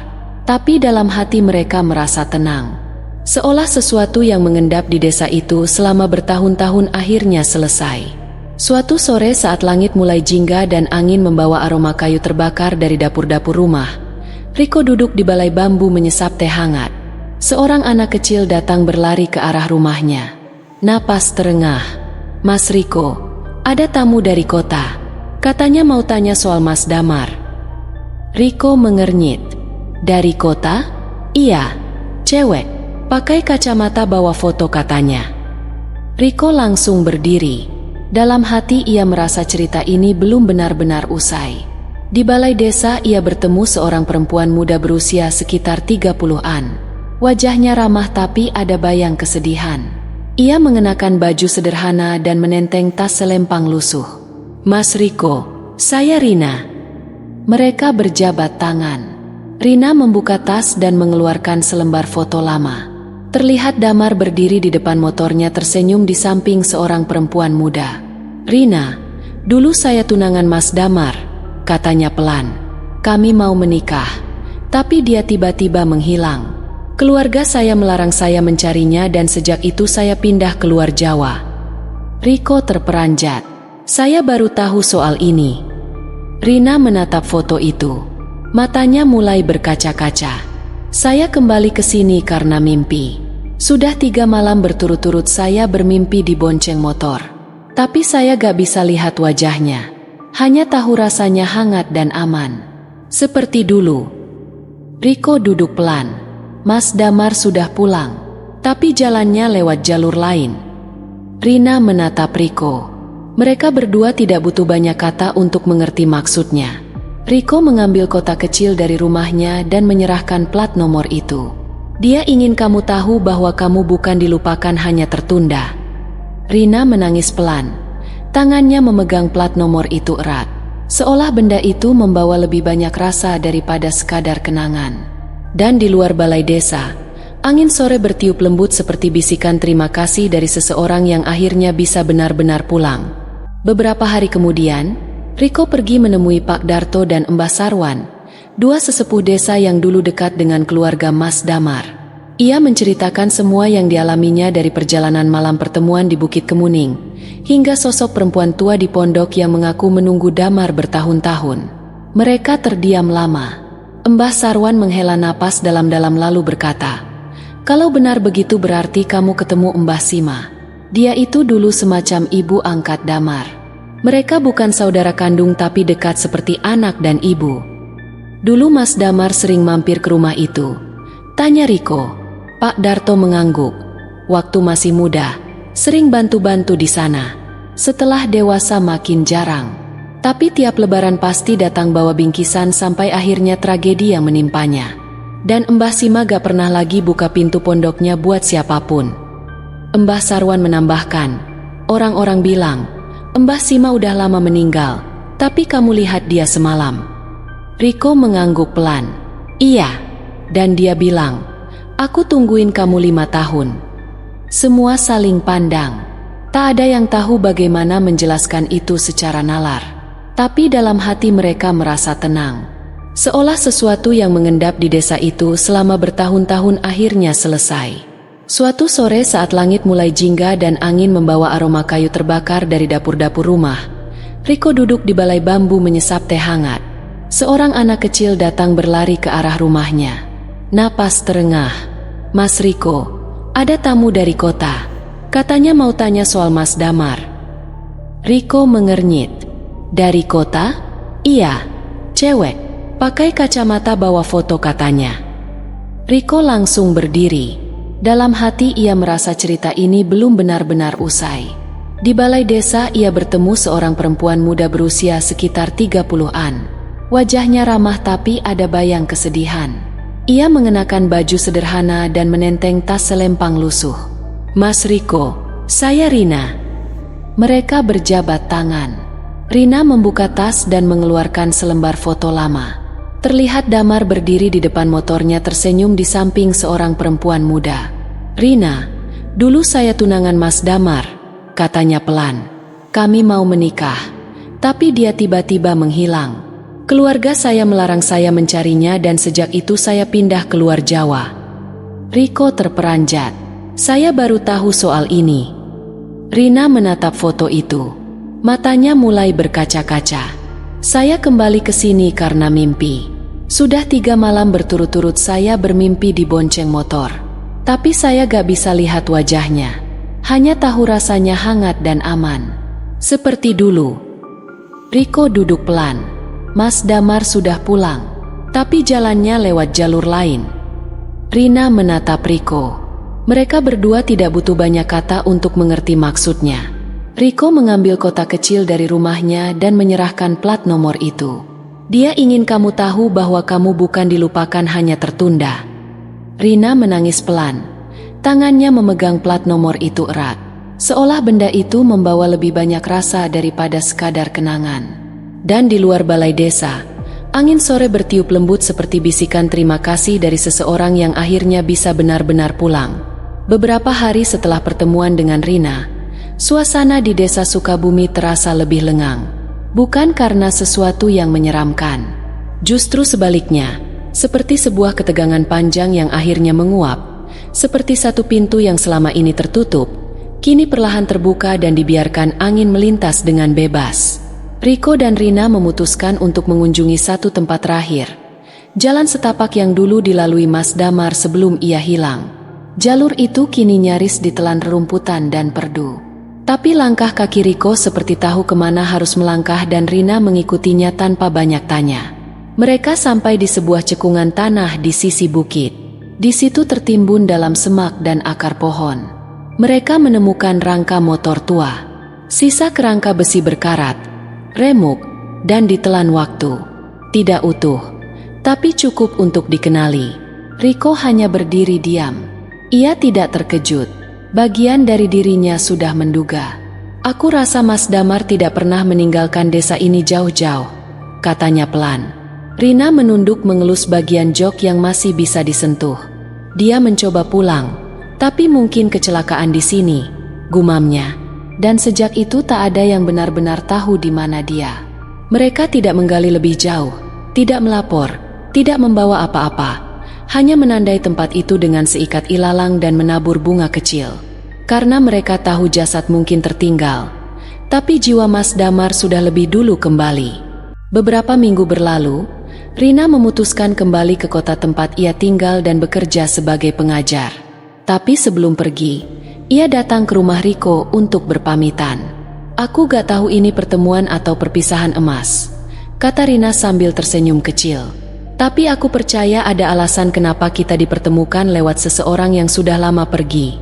Tapi dalam hati mereka merasa tenang. Seolah sesuatu yang mengendap di desa itu selama bertahun-tahun akhirnya selesai. Suatu sore saat langit mulai jingga dan angin membawa aroma kayu terbakar dari dapur-dapur rumah, Riko duduk di balai bambu menyesap teh hangat. Seorang anak kecil datang berlari ke arah rumahnya. Napas terengah. "Mas Riko, ada tamu dari kota. Katanya mau tanya soal Mas Damar." Riko mengernyit. "Dari kota?" "Iya, cewek, pakai kacamata bawa foto katanya." Riko langsung berdiri. Dalam hati ia merasa cerita ini belum benar-benar usai. Di balai desa ia bertemu seorang perempuan muda berusia sekitar 30-an. Wajahnya ramah tapi ada bayang kesedihan. Ia mengenakan baju sederhana dan menenteng tas selempang lusuh. "Mas Riko, saya Rina." Mereka berjabat tangan. Rina membuka tas dan mengeluarkan selembar foto lama. Terlihat Damar berdiri di depan motornya tersenyum di samping seorang perempuan muda. "Rina, dulu saya tunangan Mas Damar," katanya pelan. "Kami mau menikah, tapi dia tiba-tiba menghilang. Keluarga saya melarang saya mencarinya dan sejak itu saya pindah keluar Jawa." Riko terperanjat. "Saya baru tahu soal ini." Rina menatap foto itu. Matanya mulai berkaca-kaca. "Saya kembali ke sini karena mimpi. Sudah 3 malam berturut-turut saya bermimpi dibonceng motor. Tapi saya gak bisa lihat wajahnya. Hanya tahu rasanya hangat dan aman. Seperti dulu." Riko duduk pelan. Mas Damar sudah pulang, tapi jalannya lewat jalur lain. Rina menatap Riko. Mereka berdua tidak butuh banyak kata untuk mengerti maksudnya. Riko mengambil kotak kecil dari rumahnya dan menyerahkan plat nomor itu. "Dia ingin kamu tahu bahwa kamu bukan dilupakan, hanya tertunda." Rina menangis pelan. Tangannya memegang plat nomor itu erat. Seolah benda itu membawa lebih banyak rasa daripada sekadar kenangan. Dan di luar balai desa, angin sore bertiup lembut seperti bisikan terima kasih dari seseorang yang akhirnya bisa benar-benar pulang. Beberapa hari kemudian, Riko pergi menemui Pak Darto dan Mbah Sarwan, dua sesepuh desa yang dulu dekat dengan keluarga Mas Damar. Ia menceritakan semua yang dialaminya dari perjalanan malam pertemuan di Bukit Kemuning, hingga sosok perempuan tua di pondok yang mengaku menunggu Damar bertahun-tahun. Mereka terdiam lama. Mbah Sarwan menghela napas dalam-dalam lalu berkata, "Kalau benar begitu berarti kamu ketemu Mbah Sima. Dia itu dulu semacam ibu angkat Damar. Mereka bukan saudara kandung tapi dekat seperti anak dan ibu." Dulu Mas Damar sering mampir ke rumah itu, tanya Riko. Pak Darto mengangguk. Waktu masih muda, sering bantu-bantu di sana. Setelah dewasa makin jarang. Tapi tiap lebaran pasti datang bawa bingkisan sampai akhirnya tragedi yang menimpanya. Dan Mbah Sima gak pernah lagi buka pintu pondoknya buat siapapun. Mbah Sarwan menambahkan, orang-orang bilang, Mbah Sima udah lama meninggal, tapi kamu lihat dia semalam. Riko mengangguk pelan. Iya. Dan dia bilang, aku tungguin kamu 5 tahun. Semua saling pandang. Tak ada yang tahu bagaimana menjelaskan itu secara nalar. Tapi dalam hati mereka merasa tenang. Seolah sesuatu yang mengendap di desa itu selama bertahun-tahun akhirnya selesai. Suatu sore saat langit mulai jingga dan angin membawa aroma kayu terbakar dari dapur-dapur rumah, Riko duduk di balai bambu menyesap teh hangat. Seorang anak kecil datang berlari ke arah rumahnya. Napas terengah. Mas Riko, ada tamu dari kota. Katanya mau tanya soal Mas Damar. Riko mengernyit. Dari kota? Iya, cewek, pakai kacamata bawa foto katanya. Riko langsung berdiri. Dalam hati ia merasa cerita ini belum benar-benar usai. Di balai desa ia bertemu seorang perempuan muda berusia sekitar 30-an. Wajahnya ramah tapi ada bayang kesedihan. Ia mengenakan baju sederhana dan menenteng tas selempang lusuh. Mas Riko, saya Rina. Mereka berjabat tangan. Rina membuka tas dan mengeluarkan selembar foto lama. Terlihat Damar berdiri di depan motornya tersenyum di samping seorang perempuan muda. Rina, dulu saya tunangan Mas Damar, katanya pelan. Kami mau menikah, tapi dia tiba-tiba menghilang. Keluarga saya melarang saya mencarinya dan sejak itu saya pindah keluar Jawa. Riko terperanjat. Saya baru tahu soal ini. Rina menatap foto itu. Matanya mulai berkaca-kaca. Saya kembali ke sini karena mimpi. Sudah 3 malam berturut-turut saya bermimpi dibonceng motor. Tapi saya gak bisa lihat wajahnya. Hanya tahu rasanya hangat dan aman. Seperti dulu. Riko duduk pelan. Mas Damar sudah pulang. Tapi jalannya lewat jalur lain. Rina menatap Riko. Mereka berdua tidak butuh banyak kata untuk mengerti maksudnya. Riko mengambil kotak kecil dari rumahnya dan menyerahkan plat nomor itu. Dia ingin kamu tahu bahwa kamu bukan dilupakan hanya tertunda. Rina menangis pelan. Tangannya memegang plat nomor itu erat. Seolah benda itu membawa lebih banyak rasa daripada sekadar kenangan. Dan di luar balai desa, angin sore bertiup lembut seperti bisikan terima kasih dari seseorang yang akhirnya bisa benar-benar pulang. Beberapa hari setelah pertemuan dengan Rina, suasana di desa Sukabumi terasa lebih lengang. Bukan karena sesuatu yang menyeramkan. Justru sebaliknya, seperti sebuah ketegangan panjang yang akhirnya menguap. Seperti satu pintu yang selama ini tertutup, kini perlahan terbuka dan dibiarkan angin melintas dengan bebas. Riko dan Rina memutuskan untuk mengunjungi satu tempat terakhir. Jalan setapak yang dulu dilalui Mas Damar sebelum ia hilang. Jalur itu kini nyaris ditelan rerumputan dan perdu. Tapi langkah kaki Riko seperti tahu kemana harus melangkah dan Rina mengikutinya tanpa banyak tanya. Mereka sampai di sebuah cekungan tanah di sisi bukit. Di situ tertimbun dalam semak dan akar pohon. Mereka menemukan rangka motor tua. Sisa kerangka besi berkarat, remuk, dan ditelan waktu. Tidak utuh, tapi cukup untuk dikenali. Riko hanya berdiri diam. Ia tidak terkejut. Bagian dari dirinya sudah menduga. Aku rasa Mas Damar tidak pernah meninggalkan desa ini jauh-jauh, katanya pelan. Rina menunduk mengelus bagian jok yang masih bisa disentuh. Dia mencoba pulang, tapi mungkin kecelakaan di sini, gumamnya. Dan sejak itu tak ada yang benar-benar tahu di mana dia. Mereka tidak menggali lebih jauh, tidak melapor, tidak membawa apa-apa, hanya menandai tempat itu dengan seikat ilalang dan menabur bunga kecil. Karena mereka tahu jasad mungkin tertinggal, tapi jiwa Mas Damar sudah lebih dulu kembali. Beberapa minggu berlalu, Rina memutuskan kembali ke kota tempat ia tinggal dan bekerja sebagai pengajar. Tapi sebelum pergi, ia datang ke rumah Riko untuk berpamitan. "Aku gak tahu ini pertemuan atau perpisahan emas," kata Rina sambil tersenyum kecil. "Tapi aku percaya ada alasan kenapa kita dipertemukan lewat seseorang yang sudah lama pergi."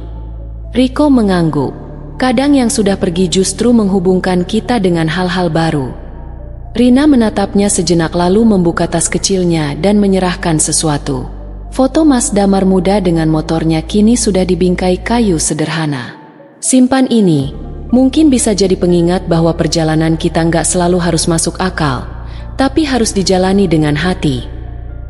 Riko mengangguk. "Kadang yang sudah pergi justru menghubungkan kita dengan hal-hal baru." Rina menatapnya sejenak lalu membuka tas kecilnya dan menyerahkan sesuatu. Foto Mas Damar muda dengan motornya kini sudah dibingkai kayu sederhana. "Simpan ini, mungkin bisa jadi pengingat bahwa perjalanan kita nggak selalu harus masuk akal, tapi harus dijalani dengan hati."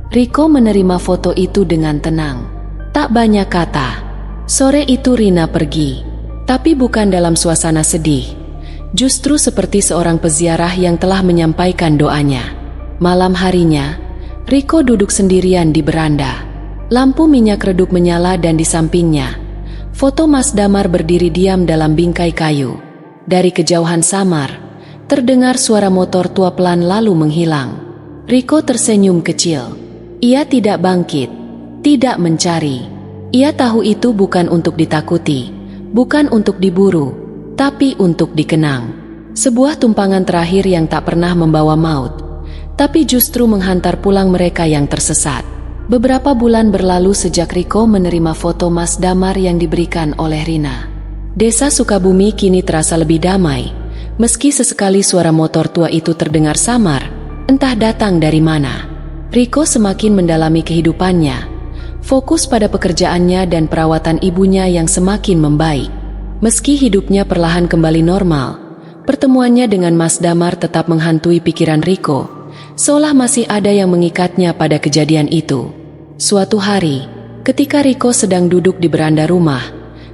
Riko menerima foto itu dengan tenang. Tak banyak kata. Sore itu Rina pergi, tapi bukan dalam suasana sedih. Justru seperti seorang peziarah yang telah menyampaikan doanya. Malam harinya, Riko duduk sendirian di beranda. Lampu minyak redup menyala dan di sampingnya, foto Mas Damar berdiri diam dalam bingkai kayu. Dari kejauhan samar, terdengar suara motor tua pelan lalu menghilang. Riko tersenyum kecil. Ia tidak bangkit, tidak mencari. Ia tahu itu bukan untuk ditakuti, bukan untuk diburu, tapi untuk dikenang. Sebuah tumpangan terakhir yang tak pernah membawa maut, tapi justru menghantar pulang mereka yang tersesat. Beberapa bulan berlalu sejak Riko menerima foto Mas Damar yang diberikan oleh Rina. Desa Sukabumi kini terasa lebih damai, meski sesekali suara motor tua itu terdengar samar, entah datang dari mana. Riko semakin mendalami kehidupannya, fokus pada pekerjaannya dan perawatan ibunya yang semakin membaik. Meski hidupnya perlahan kembali normal, pertemuannya dengan Mas Damar tetap menghantui pikiran Riko, seolah masih ada yang mengikatnya pada kejadian itu. Suatu hari, ketika Riko sedang duduk di beranda rumah,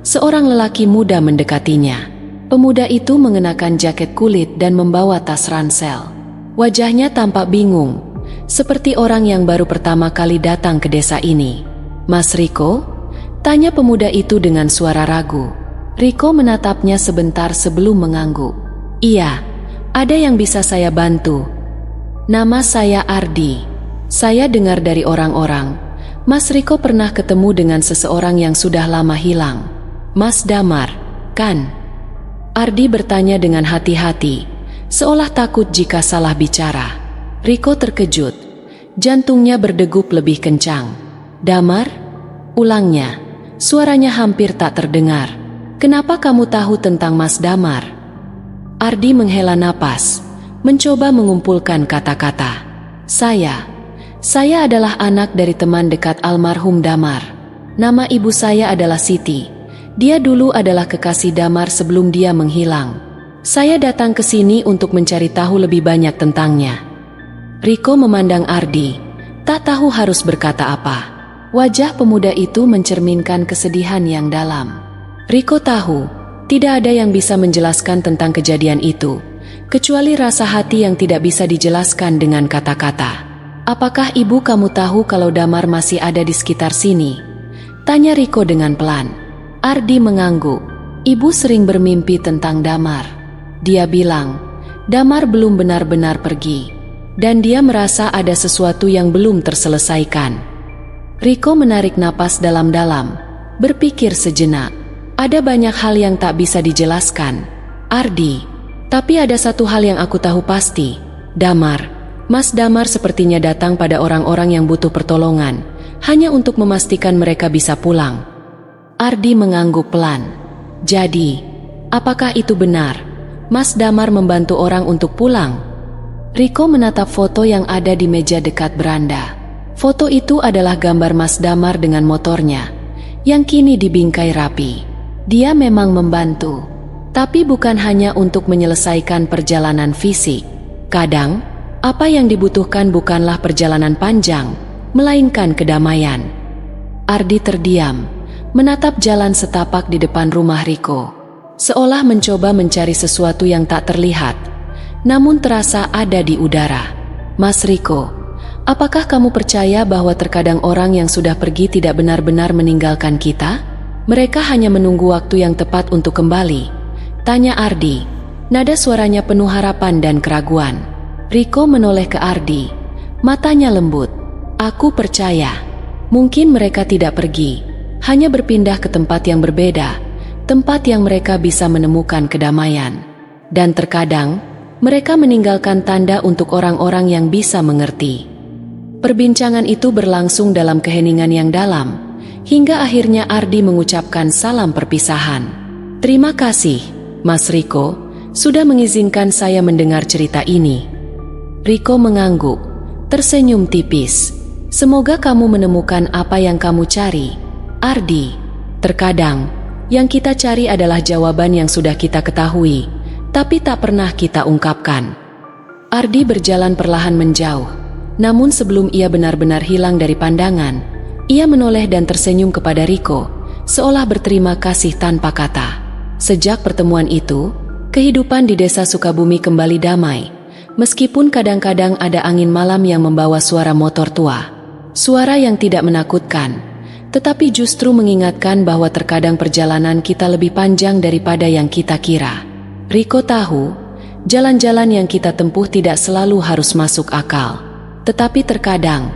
seorang lelaki muda mendekatinya. Pemuda itu mengenakan jaket kulit dan membawa tas ransel. Wajahnya tampak bingung, seperti orang yang baru pertama kali datang ke desa ini. "Mas Riko?" tanya pemuda itu dengan suara ragu. Riko menatapnya sebentar sebelum mengangguk. "Iya, ada yang bisa saya bantu?" "Nama saya Ardi. Saya dengar dari orang-orang, Mas Riko pernah ketemu dengan seseorang yang sudah lama hilang." "Mas Damar, kan?" Ardi bertanya dengan hati-hati, seolah takut jika salah bicara. Riko terkejut, jantungnya berdegup lebih kencang. "Damar?" ulangnya, suaranya hampir tak terdengar. "Kenapa kamu tahu tentang Mas Damar?" Ardi menghela napas, mencoba mengumpulkan kata-kata. Saya adalah anak dari teman dekat almarhum Damar. Nama ibu saya adalah Siti. Dia dulu adalah kekasih Damar sebelum dia menghilang. Saya datang ke sini untuk mencari tahu lebih banyak tentangnya." Riko memandang Ardi, tak tahu harus berkata apa. Wajah pemuda itu mencerminkan kesedihan yang dalam. Riko tahu, tidak ada yang bisa menjelaskan tentang kejadian itu, kecuali rasa hati yang tidak bisa dijelaskan dengan kata-kata. "Apakah ibu kamu tahu kalau Damar masih ada di sekitar sini?" tanya Riko dengan pelan. Ardi mengangguk. "Ibu sering bermimpi tentang Damar. Dia bilang, Damar belum benar-benar pergi, dan dia merasa ada sesuatu yang belum terselesaikan." Riko menarik napas dalam-dalam, berpikir sejenak. "Ada banyak hal yang tak bisa dijelaskan, Ardi. Tapi ada satu hal yang aku tahu pasti, Mas Damar sepertinya datang pada orang-orang yang butuh pertolongan, hanya untuk memastikan mereka bisa pulang." Ardi mengangguk pelan. "Jadi, apakah itu benar? Mas Damar membantu orang untuk pulang?" Riko menatap foto yang ada di meja dekat beranda. Foto itu adalah gambar Mas Damar dengan motornya, yang kini dibingkai rapi. Dia memang membantu, tapi bukan hanya untuk menyelesaikan perjalanan fisik. Kadang, apa yang dibutuhkan bukanlah perjalanan panjang, melainkan kedamaian. Ardi terdiam, menatap jalan setapak di depan rumah Riko, seolah mencoba mencari sesuatu yang tak terlihat, namun terasa ada di udara. "Mas Riko, Apakah kamu percaya bahwa terkadang orang yang sudah pergi tidak benar-benar meninggalkan kita? Mereka hanya menunggu waktu yang tepat untuk kembali. Tanya Ardi. Nada suaranya penuh harapan dan keraguan. Riko menoleh ke Ardi. Matanya lembut. Aku percaya. Mungkin mereka tidak pergi, hanya berpindah ke tempat yang berbeda, tempat yang mereka bisa menemukan kedamaian. Dan terkadang, mereka meninggalkan tanda untuk orang-orang yang bisa mengerti. Perbincangan itu berlangsung dalam keheningan yang dalam, hingga akhirnya Ardi mengucapkan salam perpisahan. Terima kasih, Mas Riko, sudah mengizinkan saya mendengar cerita ini. Riko mengangguk, tersenyum tipis. Semoga kamu menemukan apa yang kamu cari, Ardi. Terkadang, yang kita cari adalah jawaban yang sudah kita ketahui, tapi tak pernah kita ungkapkan. Ardi berjalan perlahan menjauh. Namun sebelum ia benar-benar hilang dari pandangan, ia menoleh dan tersenyum kepada Riko, seolah berterima kasih tanpa kata. Sejak pertemuan itu, kehidupan di desa Sukabumi kembali damai, meskipun kadang-kadang ada angin malam yang membawa suara motor tua. Suara yang tidak menakutkan, tetapi justru mengingatkan bahwa terkadang perjalanan kita lebih panjang daripada yang kita kira. Riko tahu, jalan-jalan yang kita tempuh tidak selalu harus masuk akal. Tetapi terkadang,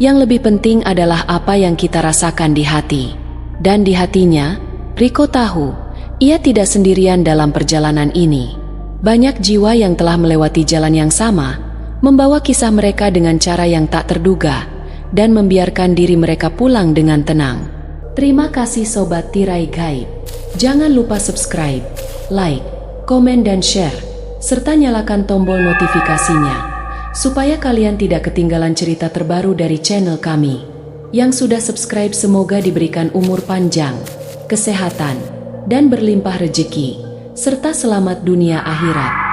yang lebih penting adalah apa yang kita rasakan di hati. Dan di hatinya, Riko tahu, ia tidak sendirian dalam perjalanan ini. Banyak jiwa yang telah melewati jalan yang sama, membawa kisah mereka dengan cara yang tak terduga, dan membiarkan diri mereka pulang dengan tenang. Terima kasih Sobat Tirai Gaib. Jangan lupa subscribe, like, komen dan share, serta nyalakan tombol notifikasinya, supaya kalian tidak ketinggalan cerita terbaru dari channel kami. Yang sudah subscribe semoga diberikan umur panjang, kesehatan, dan berlimpah rejeki, serta selamat dunia akhirat.